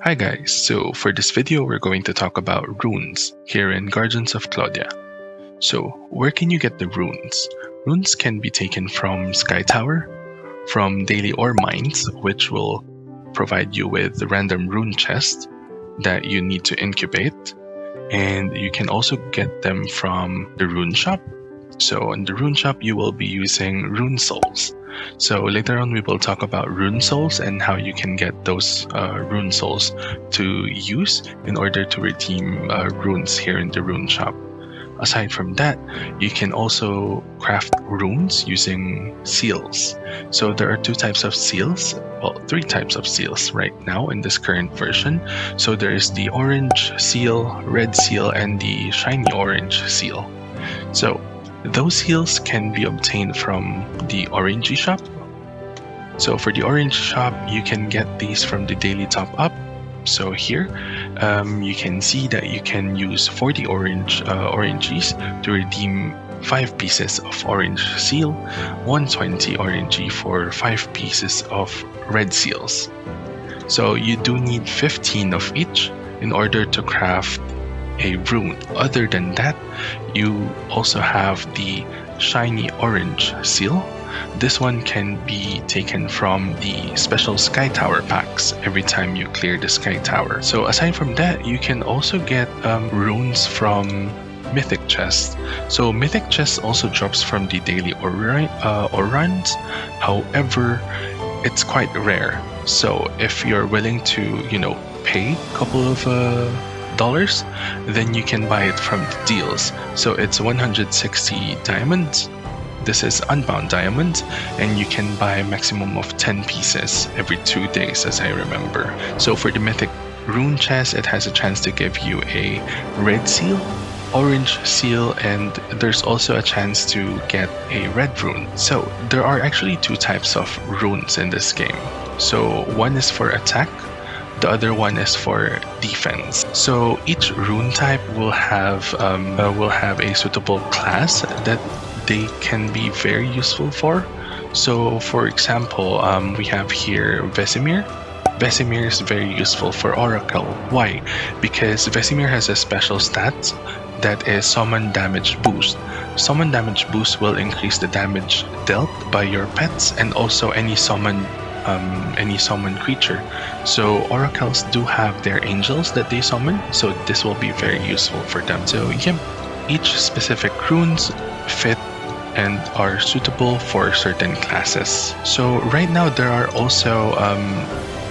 Hi guys, so for this video we're going to talk about runes here in Guardians of Cloudia. So where can you get the runes? Runes can be taken from Sky Tower, from daily ore mines, which will provide you with the random rune chest that you need to incubate, and you can also get them from the rune shop. So in the rune shop you will be using rune souls. So later on we will talk about rune souls and how you can get those rune souls to use in order to redeem runes here in the rune shop. Aside from that, you can also craft runes using seals. So there are two types of seals, well, three types of seals right now in this current version. So there is the orange seal, red seal, and the shiny orange seal. So those seals can be obtained from the orangey shop. So for the orange shop, you can get these from the daily top up. So here, you can see that you can use 40 oranges to redeem 5 pieces of orange seal, 120 orangey for 5 pieces of red seals. So you do need 15 of each in order to craft a rune. Other than that, you also have the shiny orange seal. This one can be taken from the special Sky Tower packs every time you clear the Sky Tower. So aside from that, you can also get runes from Mythic Chest. So Mythic Chest also drops from the daily ore runs. However, it's quite rare. So if you're willing to, pay a couple of dollars, then you can buy it from the deals. So it's 160 diamonds. This is unbound diamonds, and you can buy a maximum of 10 pieces every 2 days, as I remember. So for the mythic rune chest, it has a chance to give you a red seal, orange seal, and there's also a chance to get a red rune. So there are actually two types of runes in this game. So one is for attack, the other one is for defense. So each rune type will have a suitable class that they can be very useful for. So for example, we have here Vesemir. Vesemir is very useful for Oracle. Why? Because Vesemir has a special stat that is summon damage boost. Summon damage boost will increase the damage dealt by your pets and also any summoned creature. So oracles do have their angels that they summon, so this will be very useful for them. So yeah, each specific runes fit and are suitable for certain classes. So right now there are also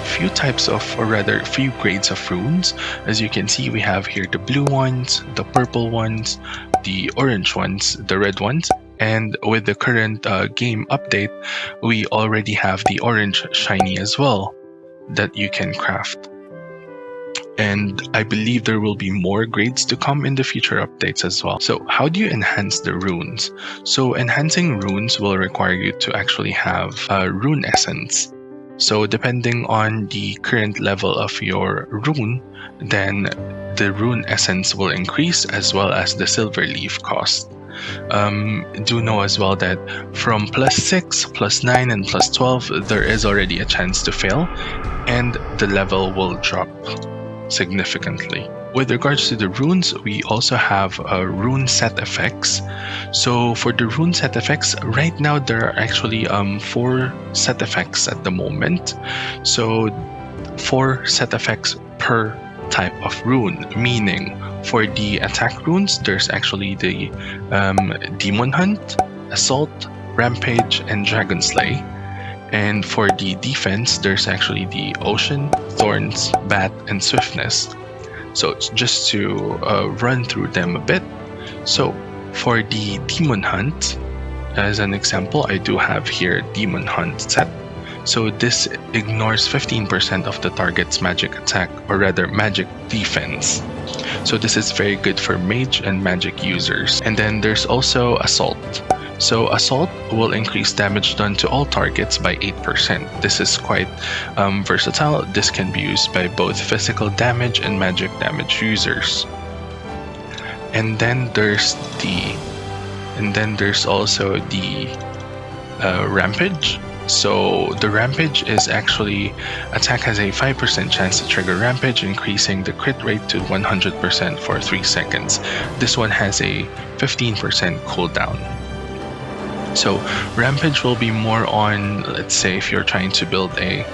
few types of, or rather few grades of runes. As you can see, we have here the blue ones, the purple ones, the orange ones, the red ones, and with the current game update, we already have the orange shiny as well that you can craft. And I believe there will be more grades to come in the future updates as well. So how do you enhance the runes? So enhancing runes will require you to actually have rune essence. So depending on the current level of your rune, then the rune essence will increase as well as the silver leaf cost. Do know as well that from +6, +9, and +12, there is already a chance to fail, and the level will drop significantly. With regards to the runes, we also have rune set effects. So for the rune set effects, right now there are actually 4 set effects at the moment. So 4 set effects per type of rune, meaning for the attack runes, there's actually the Demon Hunt, Assault, Rampage, and Dragon Slay. And for the defense, there's actually the Ocean, Thorns, Bat, and Swiftness. So just to run through them a bit. So for the Demon Hunt, as an example, I do have here Demon Hunt set. So this ignores 15% of the target's magic attack, or rather magic defense. So this is very good for mage and magic users. And then there's also Assault. So Assault will increase damage done to all targets by 8%. This is quite versatile. This can be used by both physical damage and magic damage users. And then there's also the Rampage. So the Rampage is actually, attack has a 5% chance to trigger Rampage, increasing the crit rate to 100% for 3 seconds. This one has a 15% cooldown. So Rampage will be more on, let's say if you're trying to build a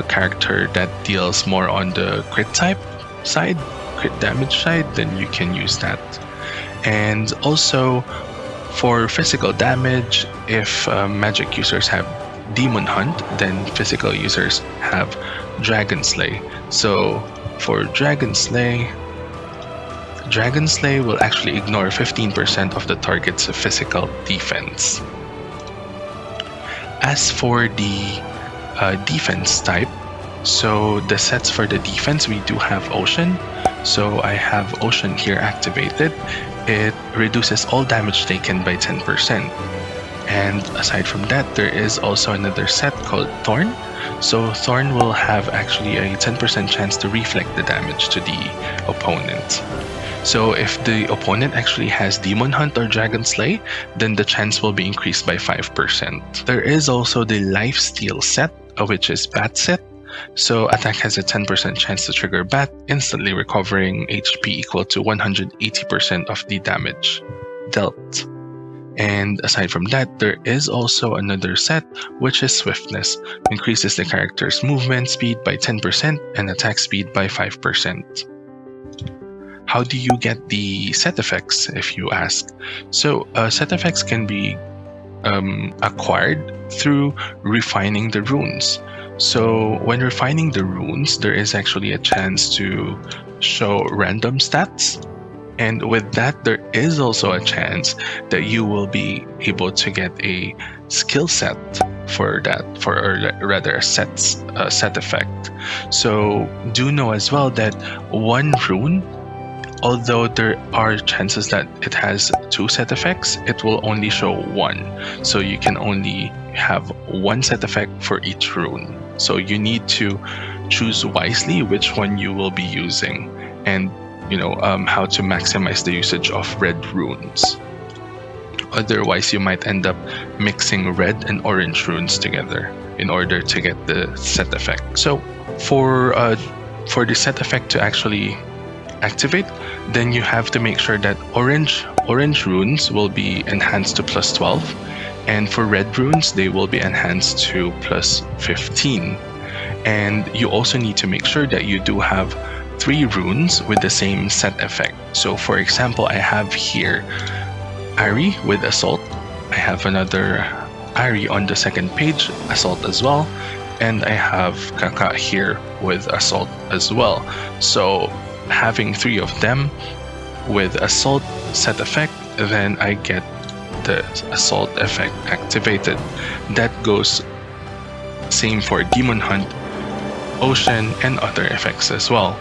character that deals more on the crit type side, crit damage side, then you can use that. And also for physical damage, if magic users have Demon Hunt, then physical users have Dragon Slay. So for Dragon Slay will actually ignore 15% of the target's physical defense. As for the defense type, so the sets for the defense, we do have Ocean. So I have Ocean here activated. It reduces all damage taken by 10%. And aside from that, there is also another set called Thorn. So Thorn will have actually a 10% chance to reflect the damage to the opponent. So if the opponent actually has Demon Hunt or Dragon Slay, then the chance will be increased by 5%. There is also the Lifesteal set, which is Bat set. So attack has a 10% chance to trigger Bat, instantly recovering HP equal to 180% of the damage dealt. And aside from that, there is also another set, which is Swiftness. Increases the character's movement speed by 10% and attack speed by 5%. How do you get the set effects, if you ask? So set effects can be acquired through refining the runes. So when refining the runes, there is actually a chance to show random stats. And with that, there is also a chance that you will be able to get a skill set for that, or rather a set effect. So do know as well that one rune, although there are chances that it has 2 set effects, it will only show 1. So you can only have 1 set effect for each rune. So you need to choose wisely which one you will be using, and how to maximize the usage of red runes. Otherwise, you might end up mixing red and orange runes together in order to get the set effect. So for the set effect to actually activate, then you have to make sure that orange runes will be enhanced to plus 12, and for red runes they will be enhanced to plus 15. And you also need to make sure that you do have 3 runes with the same set effect. So for example, I have here Ari with Assault. I have another Ari on the second page, Assault as well. And I have Kaka here with Assault as well. So having 3 of them with Assault set effect, then I get the Assault effect activated. That goes same for Demon Hunt, Ocean, and other effects as well.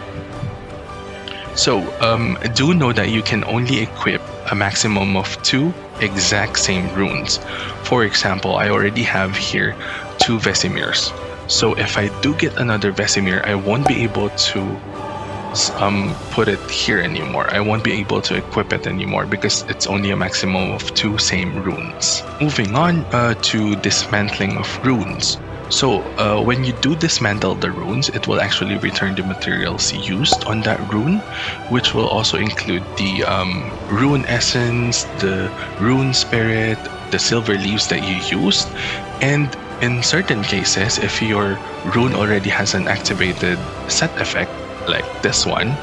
So do know that you can only equip a maximum of 2 exact same runes. For example, I already have here 2 Vesimirs. So if I do get another Vesemir, I won't be able to put it here anymore. I won't be able to equip it anymore because it's only a maximum of 2 same runes. Moving on to Dismantling of Runes. So when you do dismantle the runes, it will actually return the materials used on that rune, which will also include the rune essence, the rune spirit, the silver leaves that you used, and in certain cases, if your rune already has an activated set effect, like this one,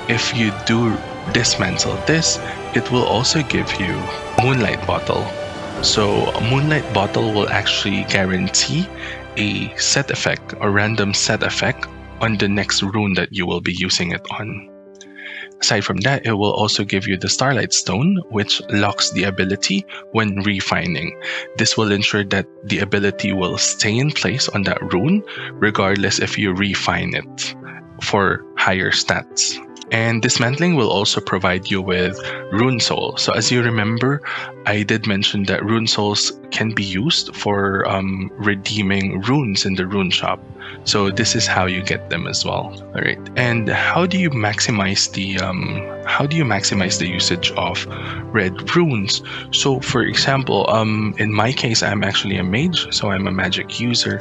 if you do dismantle this, it will also give you Moonlight Bottle. So a Moonlight Bottle will actually guarantee a set effect or random set effect on the next rune that you will be using it on. Aside from that, it will also give you the Starlight Stone, which locks the ability when refining. This will ensure that the ability will stay in place on that rune regardless if you refine it for higher stats. And dismantling will also provide you with rune soul. So as you remember, I did mention that rune souls can be used for redeeming runes in the rune shop. So this is how you get them as well. All right. And how do you maximize the usage of red runes? So for example, in my case, I'm actually a mage, so I'm a magic user.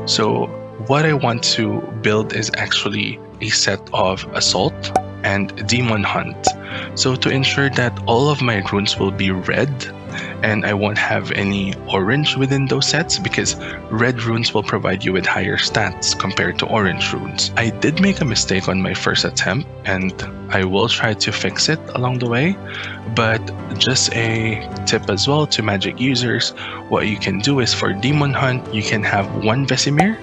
So what I want to build is actually a set of assault and demon hunt. So to ensure that all of my runes will be red and I won't have any orange within those sets, because red runes will provide you with higher stats compared to orange runes. I did make a mistake on my first attempt and I will try to fix it along the way, but just a tip as well to magic users, what you can do is for demon hunt, you can have 1 Vesemir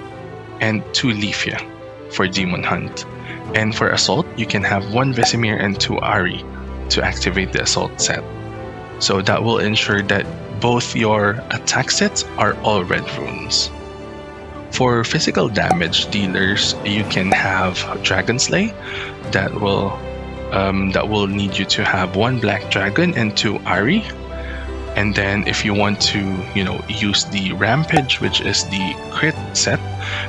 and 2 Leafia for demon hunt. And for assault, you can have 1 Vesemir and 2 Ari to activate the assault set. So that will ensure that both your attack sets are all red runes. For physical damage dealers, you can have Dragon Slay that will need you to have 1 Black Dragon and 2 Ari. And then if you want to, use the Rampage, which is the crit set,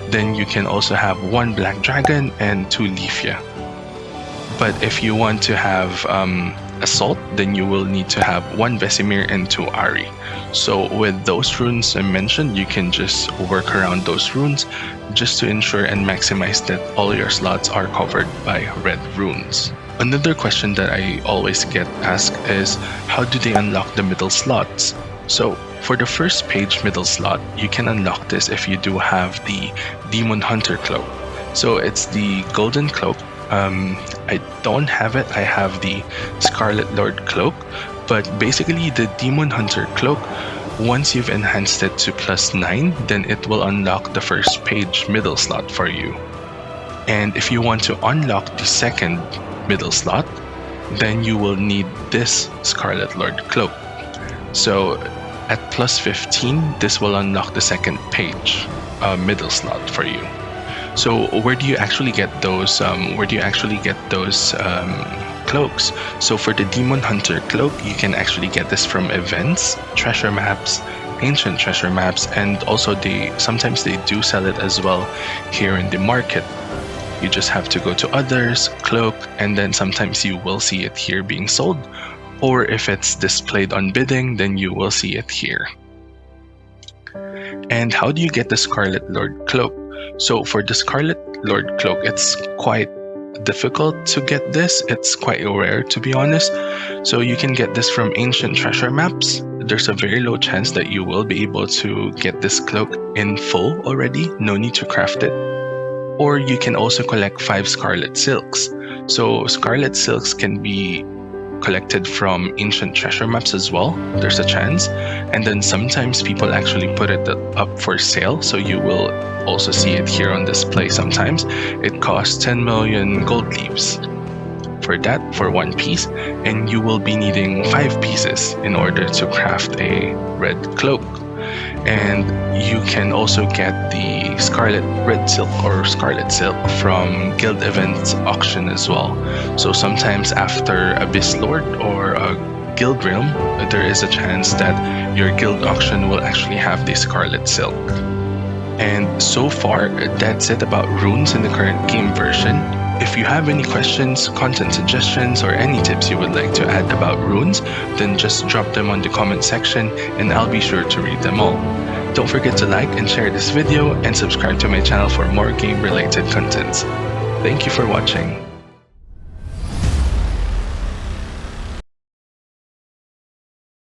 then you can also have 1 Black Dragon and 2 Leafia. But if you want to have Assault, then you will need to have 1 Vesemir and 2 Ari. So with those runes I mentioned, you can just work around those runes just to ensure and maximize that all your slots are covered by red runes. Another question that I always get asked is, how do they unlock the middle slots? So for the first page middle slot, you can unlock this if you do have the Demon Hunter Cloak. So it's the Golden Cloak. I don't have it, I have the Scarlet Lord Cloak, but basically the Demon Hunter Cloak, once you've enhanced it to +9, then it will unlock the first page middle slot for you. And if you want to unlock the second middle slot, then you will need this Scarlet Lord Cloak. So at +15, this will unlock the second page middle slot for you. So where do you actually get those cloaks? So for the Demon Hunter Cloak, you can actually get this from events, treasure maps, ancient treasure maps, and also sometimes they do sell it as well here in the market. You just have to go to others, cloak, and then sometimes you will see it here being sold, or if it's displayed on bidding, then you will see it here. And how do you get the Scarlet Lord Cloak? So for the Scarlet Lord Cloak, it's quite difficult to get this. It's quite rare, to be honest. So you can get this from ancient treasure maps. There's a very low chance that you will be able to get this cloak in full already, no need to craft it. Or you can also collect 5 Scarlet Silks. So Scarlet Silks can be collected from ancient treasure maps as well, there's a chance. And then sometimes people actually put it up for sale, so you will also see it here on display sometimes. It costs 10 million gold leaves for that, for 1 piece, and you will be needing 5 pieces in order to craft a red cloak. And you can also get the Scarlet Red Silk or Scarlet Silk from Guild Events auction as well. So sometimes after Abyss Lord or a Guild Realm, there is a chance that your guild auction will actually have the Scarlet Silk. And so far, that's it about runes in the current game version. If you have any questions, content suggestions, or any tips you would like to add about runes, then just drop them on the comment section and I'll be sure to read them all. Don't forget to like and share this video and subscribe to my channel for more game-related content. Thank you for watching.